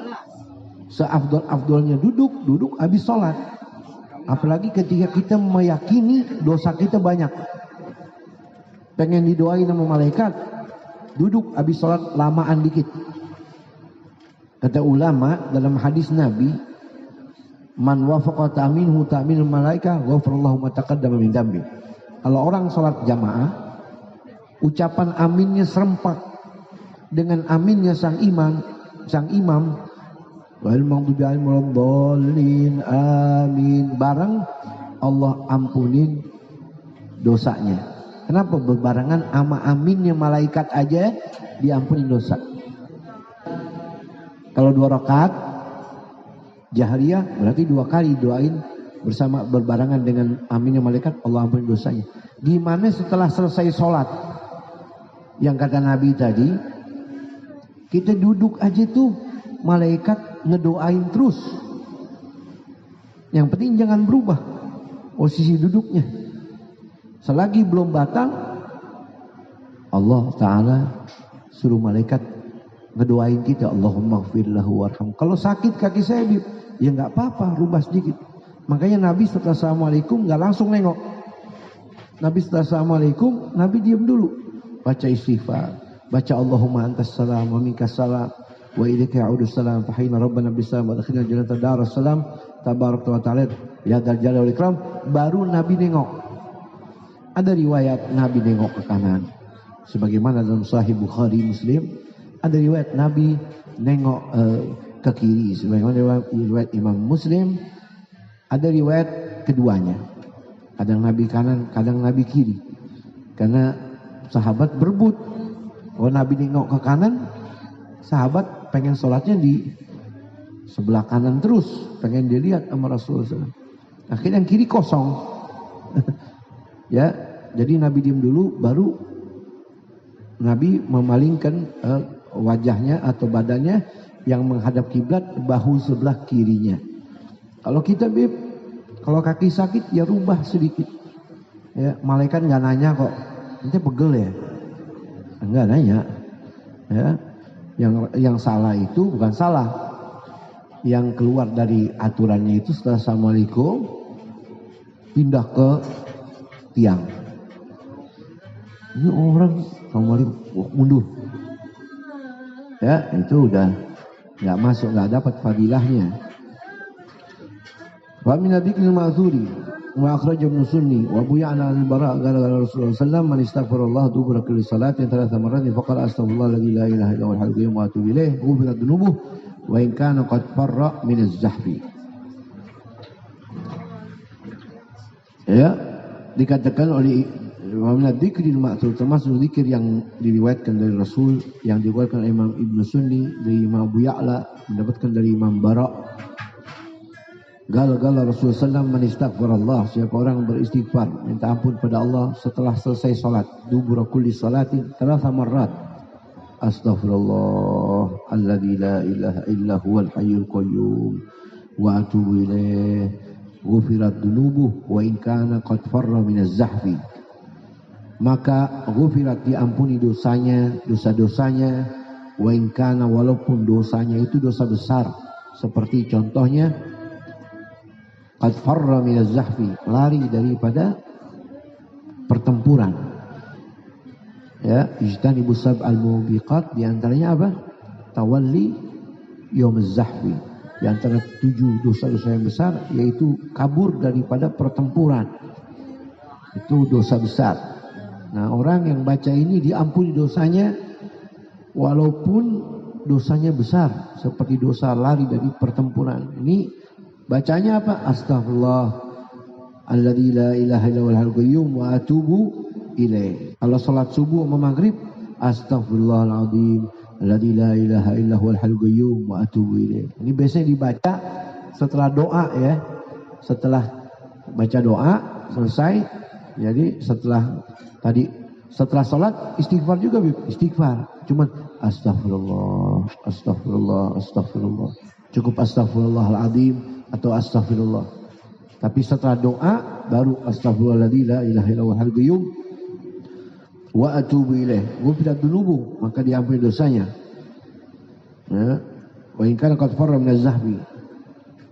S2: Seafdal-afdalnya duduk habis sholat. Apalagi ketika kita meyakini dosa kita banyak. Pengen didoain sama malaikat, duduk habis sholat lamaan dikit. Kata ulama dalam hadis Nabi, man wafaqa ta'minhu ta'minul malaika ghafarallahu ma taqaddama min dambi. Kalau orang sholat jamaah, ucapan aminnya serempak dengan aminnya sang imam, wal maghdubi 'alaihim waladdallin, amin, bareng Allah ampunin dosanya. Kenapa berbarengan sama aminnya malaikat aja diampunin dosa? Kalau 2 rakaat jahriyah berarti 2 kali doain bersama berbarengan dengan aminnya malaikat, Allah ampunin dosanya. Gimana setelah selesai sholat? Yang kata Nabi tadi, kita duduk aja tuh malaikat ngedoain terus. Yang penting jangan berubah posisi duduknya. Selagi belum batal, Allah Ta'ala suruh malaikat ngedoain kita, Allahumma gfir lahu warham. Kalau sakit kaki saya, ya nggak apa-apa, rubah sedikit. Makanya Nabi setelah assalamualaikum nggak langsung nengok. Nabi setelah assalamualaikum, Nabi diam dulu, baca istighfar, baca Allahumma antas salam wa minkas salam wa ilaika ya'udus salam fahina rabbana bisalam wa dakhilna jannata darus salam tabarakta wa ta'ala ya dzal jalali wal ikram. Baru Nabi nengok. Ada riwayat Nabi nengok ke kanan, sebagaimana dalam Sahih Bukhari Muslim. Ada riwayat Nabi nengok ke kiri, sebagaimana riwayat Imam Muslim. Ada riwayat keduanya, kadang Nabi kanan, kadang Nabi kiri, karena sahabat berebut. Kalau Nabi nengok ke kanan, sahabat pengen sholatnya di sebelah kanan terus, pengen dilihat sama Rasulullah SAW. Akhirnya yang kiri kosong. Ya, jadi Nabi diam dulu, baru Nabi memalingkan wajahnya atau badannya yang menghadap kiblat, bahu sebelah kirinya. Kalau kita kalau kaki sakit ya rubah sedikit. Ya, malaikat nggak nanya kok, nanti pegel ya, nggak nanya. Ya, yang salah itu bukan salah, yang keluar dari aturannya itu setelah assalamualaikum pindah ke tiang. Ini orang assalamualaikum mundur. Ya, itu udah nggak masuk, nggak dapat fadilahnya. Wa min dzikri ma'thuri wa akhraj Ibnu Sunni wa Abu Ya'la al-Bara' qala Rasulullah sallallahu alaihi wasallam man istaghfarallah dubura kulli salatin thalatha marratin faqala astaghfirullah alladzi la ilaha illa huwal hayyul qayyum wa atubu ilaih ghufirat dhunubuh wa in kana qad farra min az-zahfi. Ya, dikatakan oleh wa min dzikril ma'thur, termasuk zikir yang diriwayatkan dari Rasul, yang diriwayatkan oleh Imam Ibnu Sunni dari Imam Abu Ya'la, mendapatkan dari Imam Bara'. Gala Rasulullah SAW manistaghfirullah, siapa orang beristighfar minta ampun pada Allah setelah selesai salat, dubura kulli salatin thalatha marrat, astaghfirullah alladzi la ilaha illa huwal hayyul qayyum wa atubu ilaih ghufirat dunubuh wa in kana qad farra minaz zahfi, maka ghufirat diampuni dosanya, dosa-dosanya, wa in kana walaupun dosanya itu dosa besar, seperti contohnya qad farra minaz zahfi, lari daripada pertempuran. Ya, ijtanibus sab'al mubiqat, di antaranya apa? Tawalli yaumuz zahfi. Di antara 7 dosa-dosa yang besar yaitu kabur daripada pertempuran. Itu dosa besar. Nah, orang yang baca ini diampuni dosanya walaupun dosanya besar, seperti dosa lari dari pertempuran. Ini bacanya apa? Astaghfirullah alladzi la ilaha illa huwal hayyul qayyum wa atubu ilaih. Kalau salat subuh sama maghrib, astaghfirullahaladzim alladzi la ilaha illa huwal hayyul qayyum wa atubu ilaih. Ini biasanya dibaca setelah doa ya. Setelah baca doa selesai, jadi setelah salat istighfar juga, istighfar. Cuman astagfirullah. Cukup astagfirullahaladzim atau astagfirullah. Tapi setelah doa baru astagfirullahaladzim la ilaha illa huwal hayyul qayyum wa atubu ilaih ghufirat dunubuh, maka diampuni dosanya. Ya, wa in kana qad farra minaz zahfi,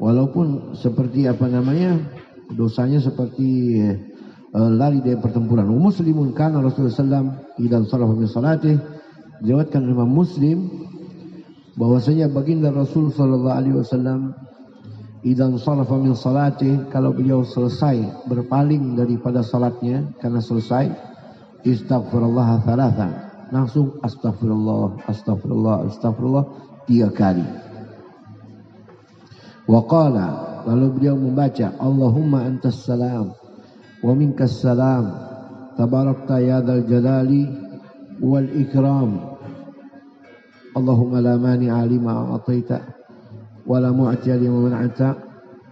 S2: walaupun seperti dosanya seperti lari dari pertempuran. Muslimun kana Rasulullah sallallahu alaihi wasallam idan sharafa min salatih, diriwayatkan Imam Muslim bahwasanya baginda Rasul sallallahu alaihi wasallam idan sharafa min salatih, kalau beliau selesai berpaling daripada salatnya karena selesai, istaghfirullah thalathan, langsung astagfirullah 3 kali. Wa qala, lalu beliau membaca Allahumma antas salam wa minkas salam tabarakta ya dzal jalali wal ikram Allahumma la mani'a lima a'taita wa la mu'tiya lima man'ata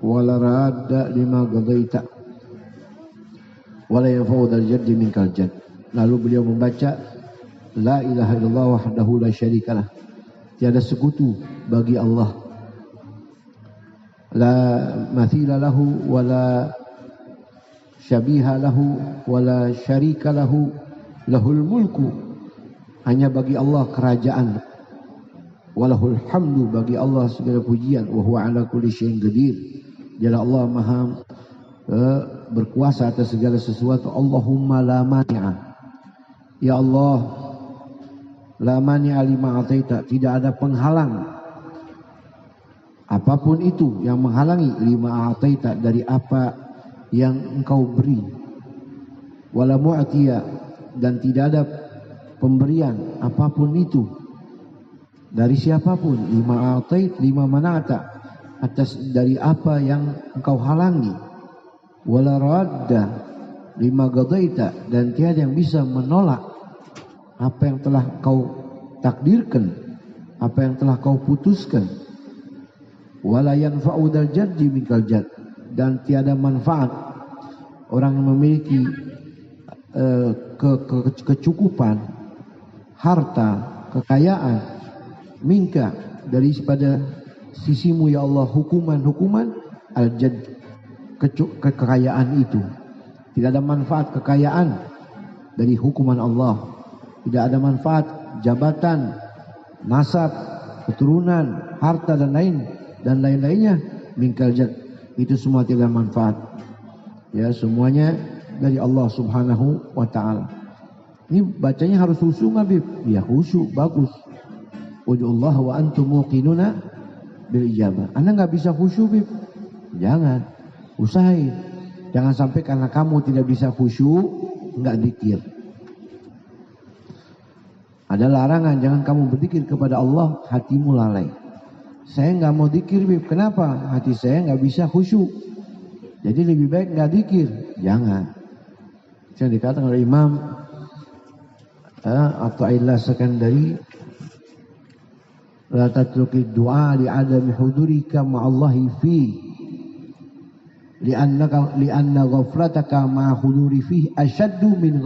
S2: wa la radda lima qadaita wa la yanfa'u dzal jaddi minkal jadd. Lalu beliau membaca la ilaha illallah wahdahu la syarikalah, tiada sekutu bagi Allah, la mathila lahu wa la syabiha lahu wa la syarika lahu, lahul mulku, hanya bagi Allah kerajaan, walahul hamdu, bagi Allah segala pujian, wa huwa ala kulli syai'in qadir, dialah Allah maha berkuasa atas segala sesuatu. Allahumma la mani'a, ya Allah, la mani'a lima ataita, tidak ada penghalang apapun itu yang menghalangi, lima ataita, dari apa yang engkau beri, wala mu'tiya, dan tidak ada pemberian apapun itu dari siapapun, lima atait lima mana'ata, atas dari apa yang engkau halangi, wala radda lima qadaita, dan tiada yang bisa menolak apa yang telah kau takdirkan, apa yang telah kau putuskan, wala yanfa'u dzal jaddi minkal jadd, dan tiada manfaat orang yang memiliki kecukupan, harta, kekayaan, minka daripada sisimu ya Allah hukuman al-jad, kekayaan itu. Tidak ada manfaat kekayaan dari hukuman Allah. Tidak ada manfaat jabatan, nasab, keturunan, harta dan lain-lainnya minkal jad. Itu semua tidak manfaat. Ya, semuanya dari Allah Subhanahu wa taala. Ini bacanya harus khusyuk Habib. Ya khusyuk, bagus. Ud'ullah wa antum muqinuna bil ijabah. Anda enggak bisa khusyuk, Habib. Jangan. Usahain. Jangan sampai karena kamu tidak bisa khusyuk enggak zikir. Ada larangan, jangan kamu berzikir kepada Allah hatimu lalai. Saya enggak mau zikir, Habib. Kenapa? Hati saya enggak bisa khusyuk. Jadi lebih baik enggak zikir. Jangan. Yang dikatakan oleh Imam Athaillah Sekandari, la tatruki du'a li adami hudurika ma'allahi fi li'anna ghaflataka ma huduri fi ashaddu min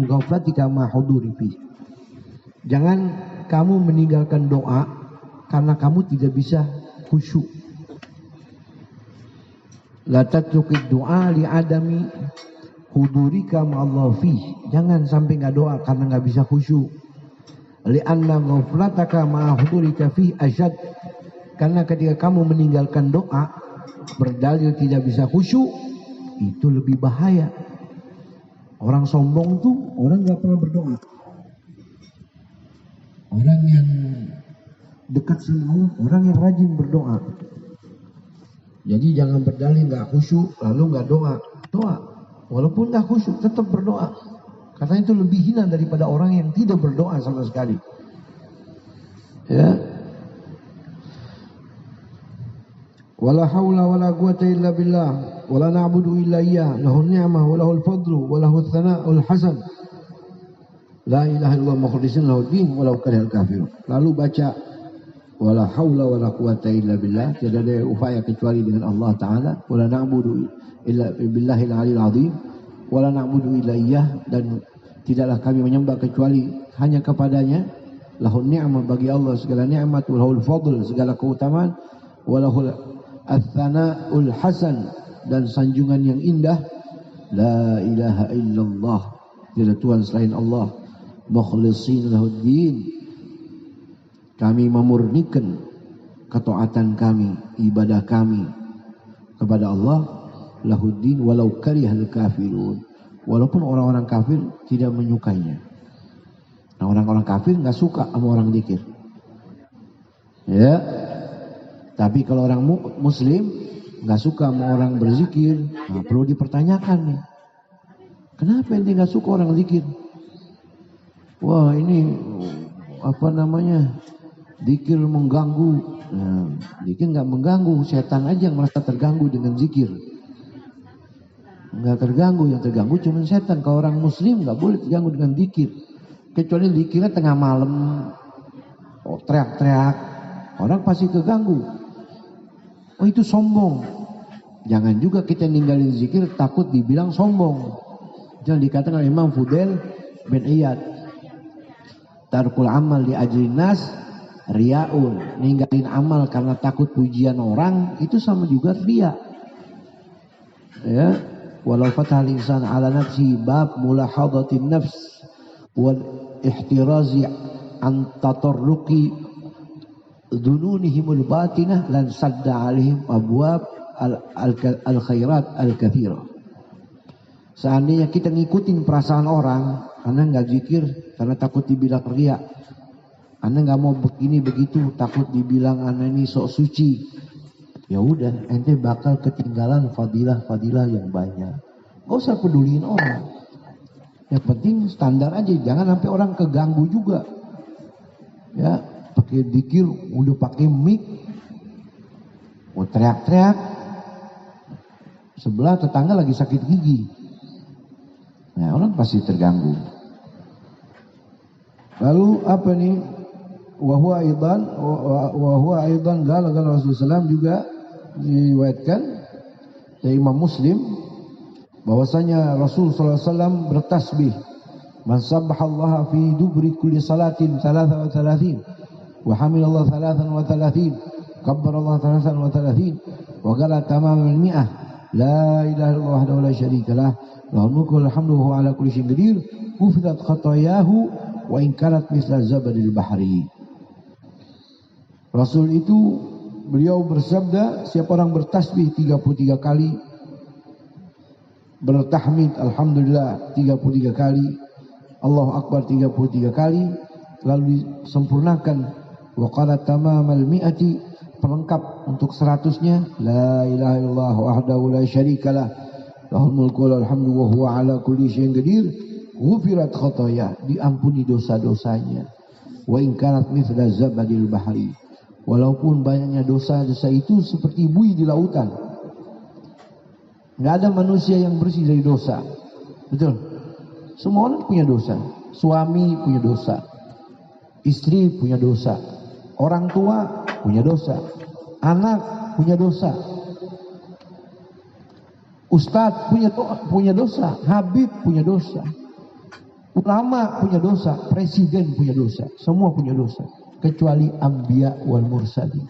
S2: ghaflatika ma huduri fi. Jangan kamu meninggalkan doa karena kamu tidak bisa khusyuk. La tatruki du'a li adami hudurika ma'allah fi. Jangan sampai enggak doa karena enggak bisa khusyuk. Li'anna ghaflataka ma hudurika fi ashad. Karena ketika kamu meninggalkan doa berdalil tidak bisa khusyuk, itu lebih bahaya. Orang sombong tuh orang enggak pernah berdoa. Orang yang dekat sama Allah, orang yang rajin berdoa. Jadi jangan berdalil enggak khusyuk lalu enggak doa. Doa walaupun enggak khusyuk tetap berdoa. Karena itu lebih hina daripada orang yang tidak berdoa sama sekali. Ya. Wala haula wala quwata illa billah, wala na'budu illa iyyah, lahu ni'mah wa lahu al-fadlu wa lahu ats-tsana'ul hasan. La ilaha illallah mukhlishin lahu din walau karihal kafirun. Lalu baca wala haula wala quwata illa billah, tidak ada upaya kecuali dengan Allah taala, wala na'budu illa billahil aliyil azim, wala na'budu illa iyyah, dan tidaklah kami menyembah kecuali hanya kepadanya. Lahu ni'mah, bagi Allah segala nikmat, wa lahul fadl, segala keutamaan, wa lahul ats-tsana'ul hasan, dan sanjungan yang indah. La ilaha illallah, tidak Tuhan selain Allah. Mukhlishin lahuddin, kami memurnikan ketaatan kami, ibadah kami kepada Allah. Lahuddin walau karihal kafirun, walaupun orang-orang kafir tidak menyukainya. Nah, orang-orang kafir nggak suka sama orang zikir. Ya. Tapi kalau orang muslim nggak suka sama orang berzikir, nah, perlu dipertanyakan nih. Kenapa ente nggak suka orang zikir? Wah, ini apa namanya? Zikir mengganggu. Nah, zikir nggak mengganggu, setan aja yang merasa terganggu dengan zikir. Nggak terganggu, yang terganggu cuma setan. Kalau orang muslim nggak boleh terganggu dengan zikir. Kecuali zikirnya tengah malam, teriak-teriak, orang pasti keganggu. Oh, itu sombong. Jangan juga kita ninggalin zikir takut dibilang sombong. Jangan dikatakan oleh Imam Fudail bin Iyad, tarkul amal li ajli nas riaun, ninggalin amal karena takut pujian orang itu sama juga ria. Ya, walau fatahal insan ala nafsi bab mulahadatin nafs wal ihtirazi an tatarruqi dununihimul batinah lan sadda alaihim abwab al khairat al kathira. Seandainya kita ngikutin perasaan orang, Anda nggak zikir karena takut dibilang riya, Anda nggak mau begini begitu takut dibilang Anda ini sok suci, ya udah ente bakal ketinggalan fadilah yang banyak. Gak usah peduliin orang, yang penting standar aja, jangan sampai orang keganggu juga. Ya, pakai zikir udah pakai mic, mau teriak-teriak, sebelah tetangga lagi sakit gigi. Nah, orang pasti terganggu. Lalu apa nih? Wahwa aidan gala Rasulullah SAW juga diriwayatkan dari Imam Muslim bahwasanya Rasul sallallahu alaihi wasallam bertasbih, man sabbahallaha fi dubri kulli salatin 33 wa hamidallaha 33 kabbarallaha 33 wa qala tamamul mi'ah la ilaha illallah wahdahu la syarikalah lahul mulku wal hamdu wa huwa ala kulli syai'in qadir ghufirat khatayahu wa in kanat mithla zabadil bahri. Rasul itu beliau bersabda, siapa orang bertasbih 33 kali, bertahmid alhamdulillah 33 kali, Allahu akbar 33 kali, lalu disempurnakan wa qala tamamal mi'ati, pelengkap untuk 100-nya, la ilaha illallah wahdahu la syarikalah lahul mulku wal hamdu wa huwa ala kulli syai'in qadir ghufirat khataya, diampuni dosa-dosanya, wa in kanat mithla zabadil bahri, walaupun banyaknya dosa-dosa itu seperti buih di lautan. Nggak ada manusia yang bersih dari dosa, betul? Semua orang punya dosa, suami punya dosa, istri punya dosa, orang tua punya dosa, anak punya dosa, ustadz punya dosa, habib punya dosa, ulama punya dosa, presiden punya dosa, semua punya dosa kecuali anbiya wal mursalin.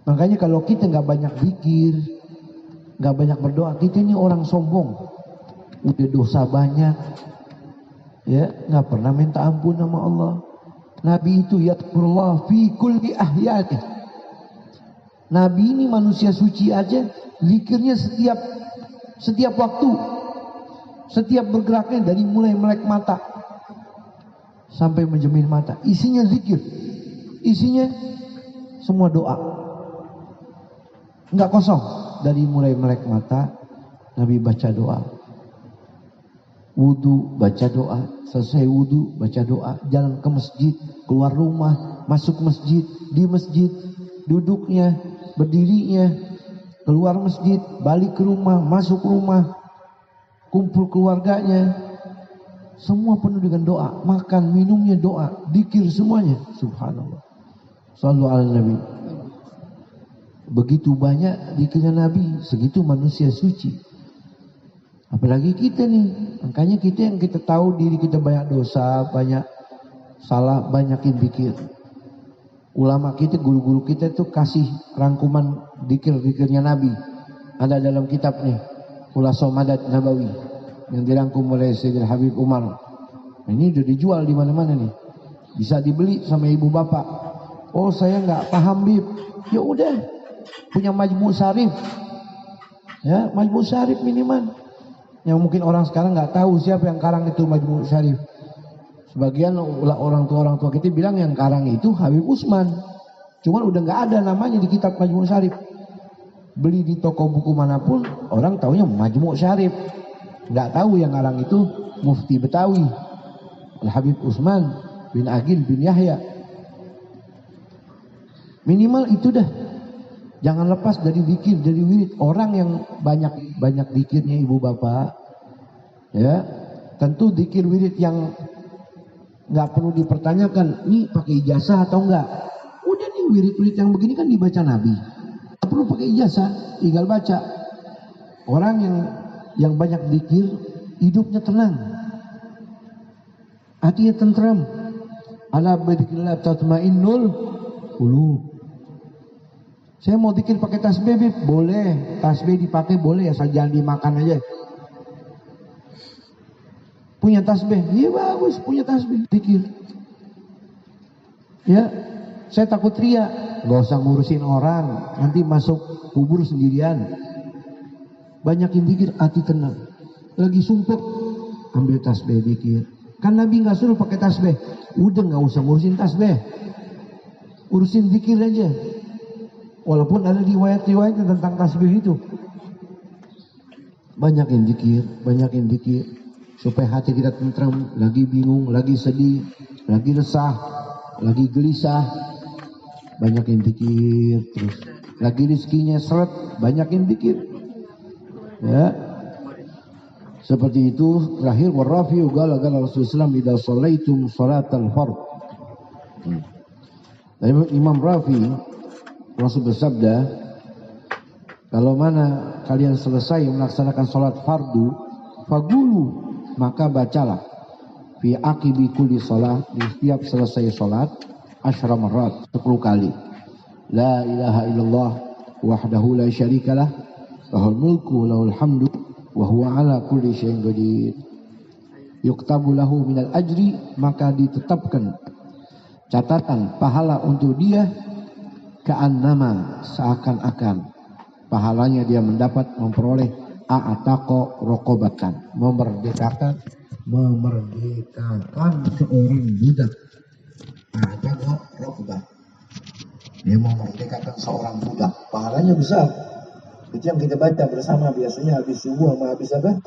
S2: Makanya kalau kita nggak banyak zikir, nggak banyak berdoa, kita ini orang sombong, udah dosa banyak, ya nggak pernah minta ampun sama Allah. Nabi itu yadkurullah fi kulli ahyani. Nabi ini manusia suci aja, zikirnya setiap waktu, setiap bergeraknya dari mulai melek mata sampai menjemil mata, isinya zikir, isinya semua doa, nggak kosong. Dari mulai melek mata Nabi baca doa, wudu baca doa, selesai wudu baca doa, jalan ke masjid, keluar rumah, masuk masjid, di masjid, duduknya, berdirinya, keluar masjid, balik ke rumah, masuk rumah, kumpul keluarganya, semua penuh dengan doa, makan minumnya doa, zikir semuanya, subhanallah. Shallallahu ala nabi. Begitu banyak zikirnya Nabi, segitu manusia suci. Apalagi kita nih, makanya kita yang kita tahu diri kita banyak dosa, banyak salah, banyakin zikir. Ulama kita, guru-guru kita tuh kasih rangkuman zikir-zikirnya Nabi. Ada dalam kitab nih, Khulasatul Madad Nabawi, yang dirangkum oleh Sayyidil Habib Umar. Nah, ini udah dijual di mana-mana nih, bisa dibeli sama ibu bapak. Oh saya nggak paham Bib, ya udah punya Majmu' Syarif, ya Majmu' Syarif minimal. Yang mungkin orang sekarang nggak tahu siapa yang karang itu Majmu' Syarif. Sebagian orang tua kita bilang yang karang itu Habib Usman, cuman udah nggak ada namanya di kitab Majmu' Syarif. Beli di toko buku manapun orang taunya Majmu' Syarif, nggak tahu yang karang itu Mufti Betawi Al Habib Usman bin Agil bin Yahya. Minimal itu dah. Jangan lepas dari zikir, dari wirid. Orang yang banyak zikirnya ibu bapak, ya tentu zikir wirid yang nggak perlu dipertanyakan, nih pakai ijazah atau enggak. Udah nih wirid-wirid yang begini kan dibaca Nabi, nggak perlu pakai ijazah, tinggal baca. Orang yang banyak zikir, hidupnya tenang, hatinya tentram. Ala bidzikrillah tatmainnul qulub. Saya mau zikir pakai tasbih, Bib. Boleh, tasbih dipakai boleh, asal jangan dimakan aja. Punya tasbih, iya bagus, punya tasbih, zikir. Ya, saya takut ria, nggak usah ngurusin orang, nanti masuk kubur sendirian. Banyakin zikir, hati tenang. Lagi sumpek, ambil tasbih, zikir. Kan Nabi nggak suruh pakai tasbih, udah nggak usah ngurusin tasbih, urusin zikir aja. Walaupun ada riwayat-riwayat tentang tasbih itu. Banyakin zikir supaya hati kita tentram, lagi bingung, lagi sedih, lagi resah, lagi gelisah. Banyakin zikir terus. Lagi rezekinya seret, banyakin zikir. Ya. Seperti itu terakhir warafi'u qala Rasulullah idza shallaitum shalatal fard. Imam Rafi Rasul bersabda, Kalau mana kalian selesai melaksanakan sholat fardu, fagulu, maka bacalah fi aqibi kulli sholat, di setiap selesai sholat, 10 marat, 10 kali. La ilaha illallah wahdahu la syarikalah, lahul mulku lahul hamdu wa huwa ala kulli syai'in qadir. Yuktabu lahu minal ajri, maka ditetapkan catatan pahala untuk dia, ka'annama, seakan-akan pahalanya dia mendapat memperoleh a'ataqa raqabatan, memerdekakan seorang budak. A'ataqa raqabah, dia memerdekakan seorang budak, pahalanya besar. Itu yang kita baca bersama biasanya habis subuh sama habis apa?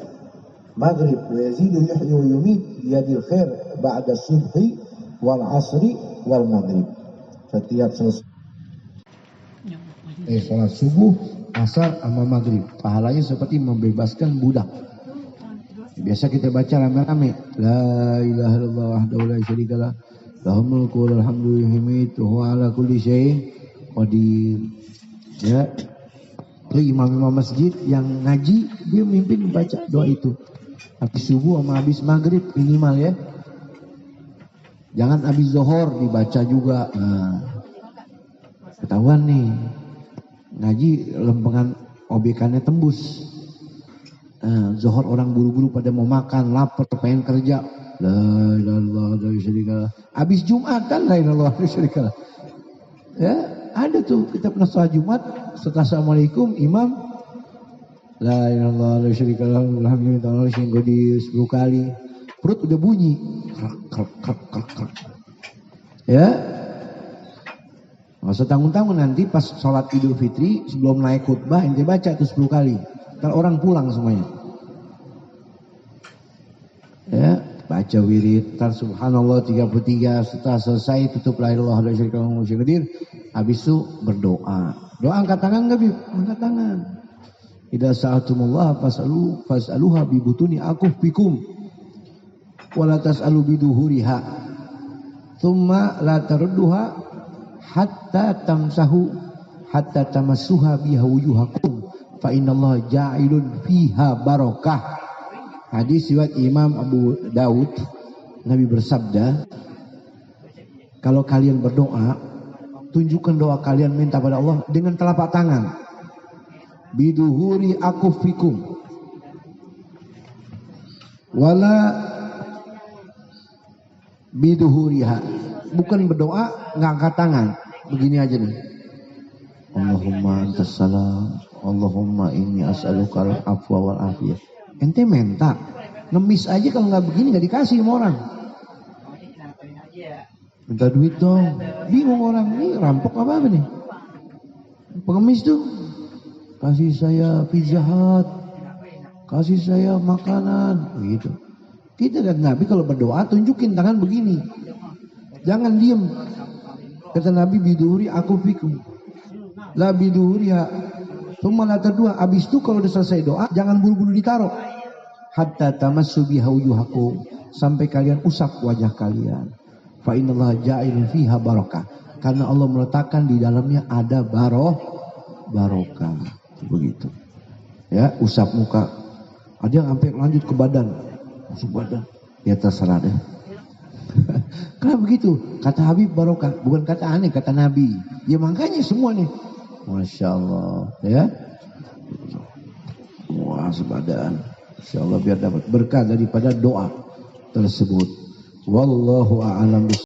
S2: Maghrib. Wa yazidu yuhyi wa yumit biyadil khair ba'da subhi wal asri wal maghrib. Setiap selesai salat subuh, asar sama maghrib, pahalanya seperti membebaskan budak. Biasa kita baca rame-rame, la ilaha illallah wahdahu la syarikalah, lahul mulku wal hamdu wa huwa ala kulli syai'in qadir. Ya, itu imam-imam masjid yang ngaji, dia mimpin baca doa itu habis subuh sama habis maghrib minimal ya. Jangan habis zuhur dibaca juga. Nah, ketahuan nih ngaji lempengan obekannya tembus. Zuhur orang buru-buru pada mau makan, lapar, pengen kerja. La ilaha illallah wa la syarikalah. Habis Jumat kan la ilaha illallah wa la syarikalah. Ya, ada tuh kita pernah sholat Jumat, setelah assalamualaikum imam la ilaha illallah wa la syarikalah alhamdulillah 10 kali. Perut udah bunyi. Krak. Ya. Nggak usah tanggung-tanggung, nanti pas sholat Idul Fitri sebelum naik khutbah ente baca tuh 10 kali. Ntar orang pulang semuanya. Ya, baca wirid, ntar subhanallah 33, setelah selesai tutup la ilaha illallah wa la syarika lahu qadir. Habis itu berdoa. Doa angkat tangan enggak, Bib? Angkat tangan. Idza sa'altumullah fas'aluha bi butuni akufikum wa la tas'alu biduhuriha. Tsumma la tarudduha hatta tamsahu hatta tamassuha biha wujuhakum fa innallaha ja'ilun fiha barakah. Hadis riwayat Imam Abu Daud, Nabi bersabda, kalau kalian berdoa, tunjukkan doa kalian minta pada Allah dengan telapak tangan. Biduhuri akufikum wala biduhuriha. Bukan berdoa nggak angkat tangan, begini aja nih. Allahumma antas salam, Allahumma inni as'aluka al-afwa wal afiyah. Ente minta, ngemis aja kalau nggak begini nggak dikasih sama orang. Minta duit dong, bingung orang ini rampok apa nih? Pengemis tuh, kasih saya Pizza Hut, kasih saya makanan, begitu. Kita kan Nabi kalau berdoa tunjukin tangan begini. Jangan diem. Kata Nabi biduri aku fikum. La biduri ya. Cuma latar dua. Abis itu kalau udah selesai doa jangan buru-buru ditaruh. Hatta tamassu biha wujuhakum. Sampai kalian usap wajah kalian. Fa innallaha ja'ilun fiha barakah. Karena Allah meletakkan di dalamnya ada barokah. Begitu. Ya, usap muka. Ada yang sampai lanjut ke badan. Usap badan. Ya terserah deh. Kenapa begitu? Kata Habib barokah, bukan kata aneh, kata Nabi. Ya makanya semua nih. Masya Allah, ya. Wah, sebadan. Insya Allah biar dapat berkah daripada doa tersebut. Wallahu a'lam.